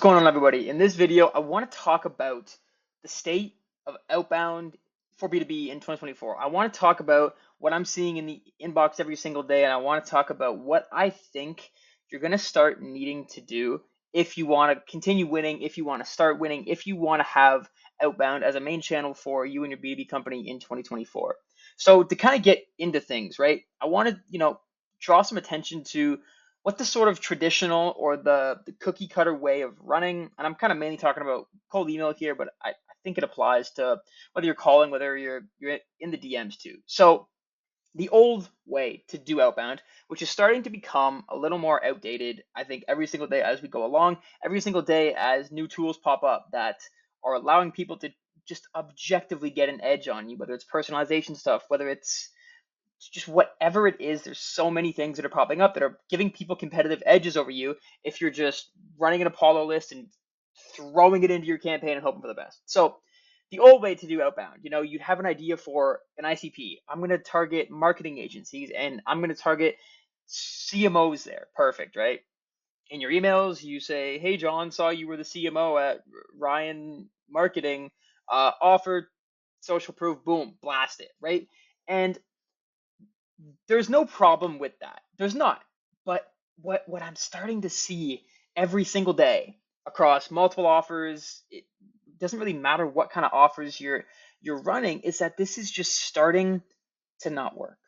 going on, everybody? In this video, I want to talk about the state of outbound for B2B in 2024. I want to talk about what I'm seeing in the inbox every single day, and I want to talk about what I think you're going to start needing to do if you want to continue winning, if you want to start winning, if you want to have outbound as a main channel for you and your B2B company in 2024. So to kind of get into things, right? I want to, draw some attention to what the sort of traditional or the cookie cutter way of running, and I'm kind of mainly talking about cold email here, but I think it applies to whether you're calling, whether you're in the DMs too. So the old way to do outbound, which is starting to become a little more outdated, I think every single day as we go along, every single day as new tools pop up that are allowing people to just objectively get an edge on you, whether it's personalization stuff, whether it's just whatever it is, there's so many things that are popping up that are giving people competitive edges over you if you're just running an Apollo list and throwing it into your campaign and hoping for the best. So the old way to do outbound, you'd have an idea for an ICP. I'm going to target marketing agencies and I'm going to target CMOs there. Perfect, right? In your emails, you say, hey, John, saw you were the CMO at Ryan Marketing, offered social proof, boom, blast it, right? And there's no problem with that. There's not. But what I'm starting to see every single day across multiple offers, it doesn't really matter what kind of offers you're running, is that this is just starting to not work.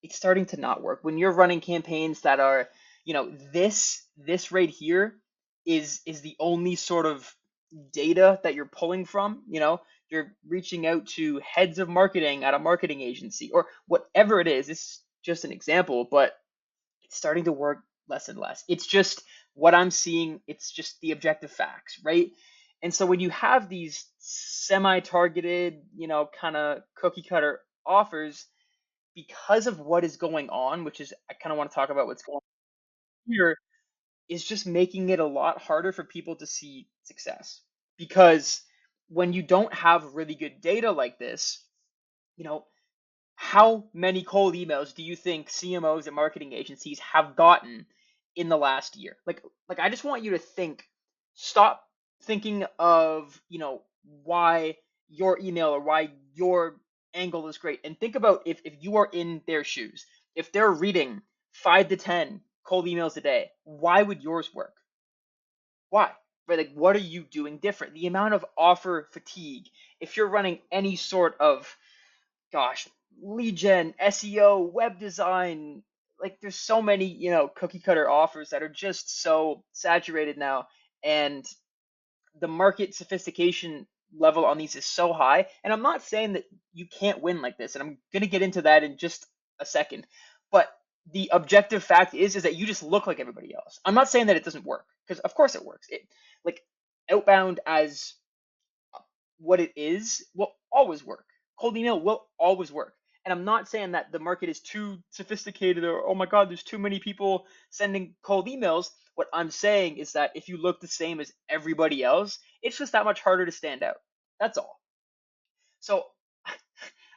It's starting to not work. When you're running campaigns that are, this right here is the only sort of data that you're pulling from, you're reaching out to heads of marketing at a marketing agency or whatever it is. This is just an example, but it's starting to work less and less. It's just what I'm seeing. It's just the objective facts, right? And so when you have these semi-targeted, kind of cookie cutter offers, because of what is going on, which is I kind of want to talk about what's going on here, is just making it a lot harder for people to see success. Because when you don't have really good data like this, you know, how many cold emails do you think CMOs and marketing agencies have gotten in the last year? Like I just want you to stop thinking of, why your email or why your angle is great, and think about if you are in their shoes. If they're reading 5 to 10 cold emails a day, why would yours work? Why? Right? Like, what are you doing different? The amount of offer fatigue, if you're running any sort of, gosh, lead gen, SEO, web design, like there's so many, cookie cutter offers that are just so saturated now. And the market sophistication level on these is so high. And I'm not saying that you can't win like this, and I'm going to get into that in just a second. But the objective fact is that you just look like everybody else. I'm not saying that it doesn't work, because of course it works. Like outbound as what it is will always work. Cold email will always work. And I'm not saying that the market is too sophisticated or, oh my God, there's too many people sending cold emails. What I'm saying is that if you look the same as everybody else, it's just that much harder to stand out. That's all. So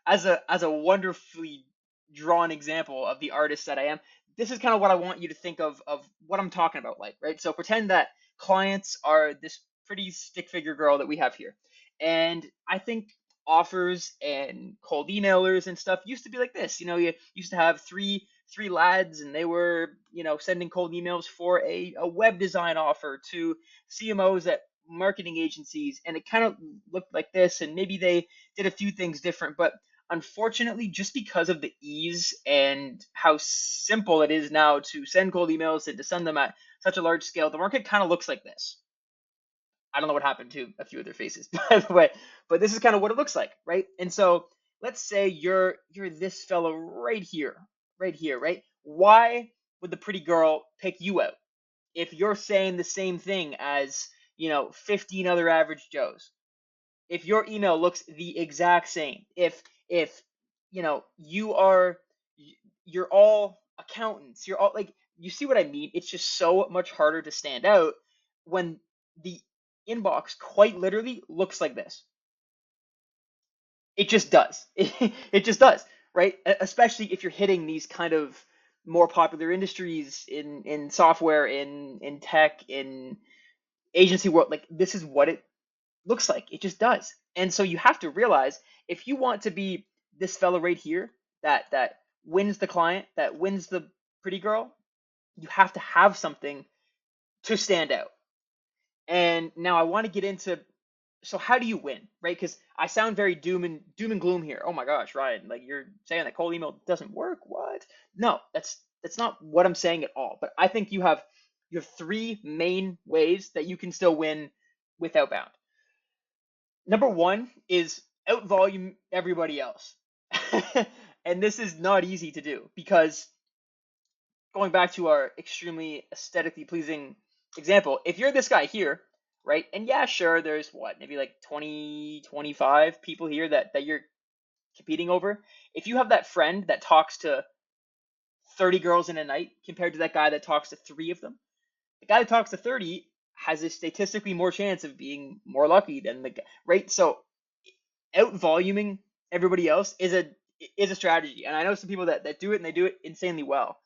as a wonderfully drawn example of the artist that I am, this is kind of what I want you to think of what I'm talking about, like, right? So pretend that clients are this pretty stick figure girl that we have here. And I think offers and cold emailers and stuff used to be like this. You used to have three lads, and they were, sending cold emails for a web design offer to CMOs at marketing agencies, and it kind of looked like this, and maybe they did a few things different, but unfortunately, just because of the ease and how simple it is now to send cold emails and to send them at such a large scale, the market kind of looks like this. I don't know what happened to a few of their faces, by the way, but this is kind of what it looks like, right? And so let's say you're this fellow right here, right? Why would the pretty girl pick you out if you're saying the same thing as, 15 other average Joes? If your email looks the exact same, if you're all accountants, you're all like, you see what I mean? It's just so much harder to stand out when the inbox quite literally looks like this. It just does. It just does, right? Especially if you're hitting these kind of more popular industries in software, in tech, in agency world, like this is what it looks like. It just does. And so you have to realize if you want to be this fella right here that wins the client, that wins the pretty girl, you have to have something to stand out. And now I want to get into, so how do you win, right? Because I sound very doom and gloom here. Oh my gosh, Ryan, like you're saying that cold email doesn't work. What? No, that's not what I'm saying at all. But I think you have three main ways that you can still win with outbound. Number one is out volume everybody else. And this is not easy to do because going back to our extremely aesthetically pleasing example, if you're this guy here, right? And yeah, sure, there's what, maybe like 20, 25 people here that you're competing over. If you have that friend that talks to 30 girls in a night compared to that guy that talks to three of them, the guy that talks to 30 has a statistically more chance of being more lucky than the guy, right? So out voluming everybody else is a strategy. And I know some people that do it and they do it insanely well.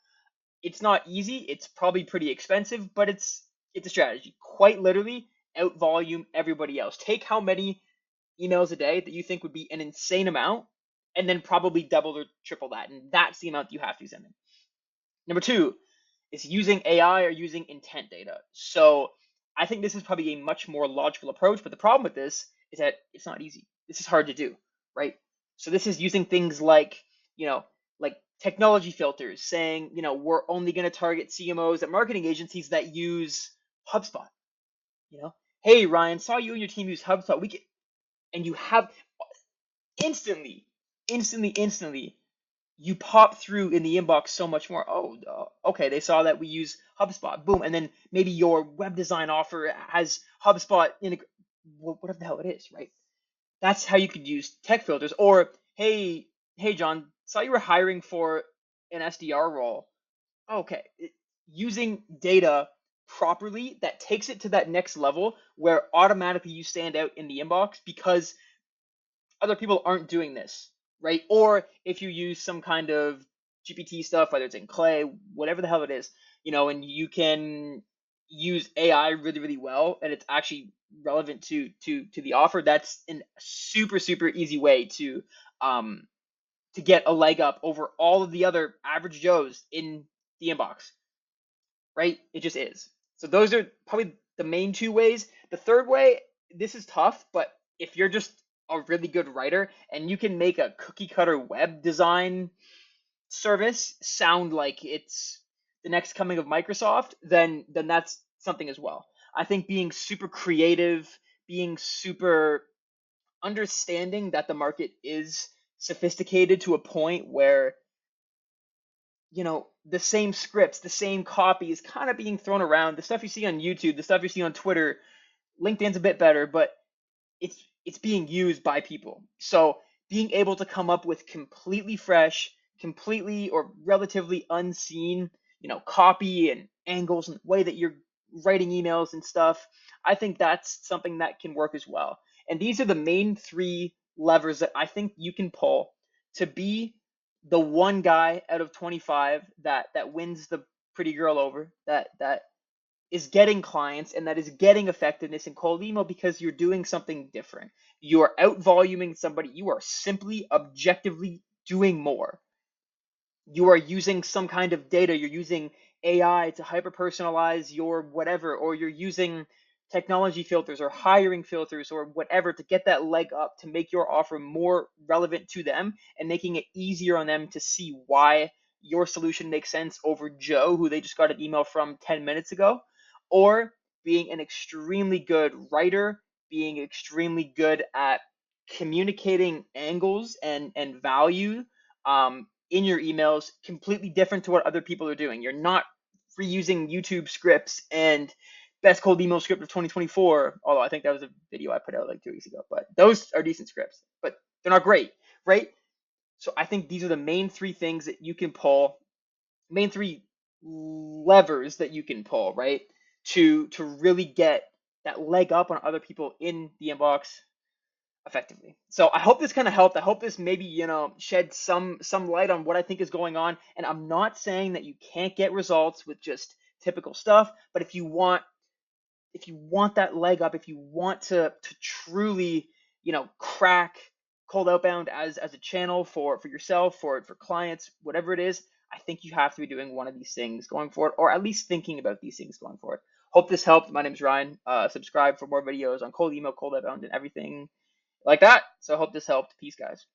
It's not easy. It's probably pretty expensive, but it's a strategy. Quite literally, out volume everybody else. Take how many emails a day that you think would be an insane amount, and then probably double or triple that, and that's the amount you have to be sending. Number two is using AI or using intent data. So I think this is probably a much more logical approach, but the problem with this is that it's not easy. This is hard to do, right? So this is using things like, like technology filters, saying, we're only going to target CMOs at marketing agencies that use HubSpot. You know, hey Ryan, saw you and your team use HubSpot. And you have instantly, instantly, you pop through in the inbox so much more. Oh, okay, they saw that we use HubSpot. Boom, and then maybe your web design offer has HubSpot in whatever the hell it is, right? That's how you could use tech filters. Or hey, John, saw you were hiring for an SDR role. Okay, using data properly that takes it to that next level where automatically you stand out in the inbox because other people aren't doing this, right? Or if you use some kind of GPT stuff, whether it's in Clay, whatever the hell it is, and you can use AI really, really well, and it's actually relevant to the offer. That's a super easy way to get a leg up over all of the other average Joes in the inbox, right? It just is. So those are probably the main two ways. The third way, this is tough, but if you're just a really good writer and you can make a cookie cutter web design service sound like it's the next coming of Microsoft, then that's something as well. I think being super creative, being super understanding that the market is sophisticated to a point where the same scripts, the same copy is kind of being thrown around. The stuff you see on YouTube, the stuff you see on Twitter, LinkedIn's a bit better, but it's being used by people. So being able to come up with completely fresh, completely or relatively unseen, copy and angles and way that you're writing emails and stuff, I think that's something that can work as well. And these are the main three levers that I think you can pull to be the one guy out of 25 that wins the pretty girl over, that is getting clients and that is getting effectiveness in cold email because you're doing something different. You are out voluming somebody. You are simply objectively doing more. You are using some kind of data. You're using AI to hyper personalize your whatever, or you're using technology filters or hiring filters or whatever to get that leg up to make your offer more relevant to them and making it easier on them to see why your solution makes sense over Joe, who they just got an email from 10 minutes ago, or being an extremely good writer, being extremely good at communicating angles and value in your emails, completely different to what other people are doing. You're not reusing YouTube scripts and best cold email script of 2024, although I think that was a video I put out like 2 weeks ago, but those are decent scripts, but they're not great, right? So I think these are the main three things that you can pull, main three levers that you can pull, right? To really get that leg up on other people in the inbox effectively. So I hope this kind of helped. I hope this maybe, shed some light on what I think is going on. And I'm not saying that you can't get results with just typical stuff, but if you want if you want that leg up, if you want to truly, crack cold outbound as a channel for yourself, for clients, whatever it is, I think you have to be doing one of these things going forward, or at least thinking about these things going forward. Hope this helped. My name is Ryan. Subscribe for more videos on cold email, cold outbound, and everything like that. So I hope this helped. Peace, guys.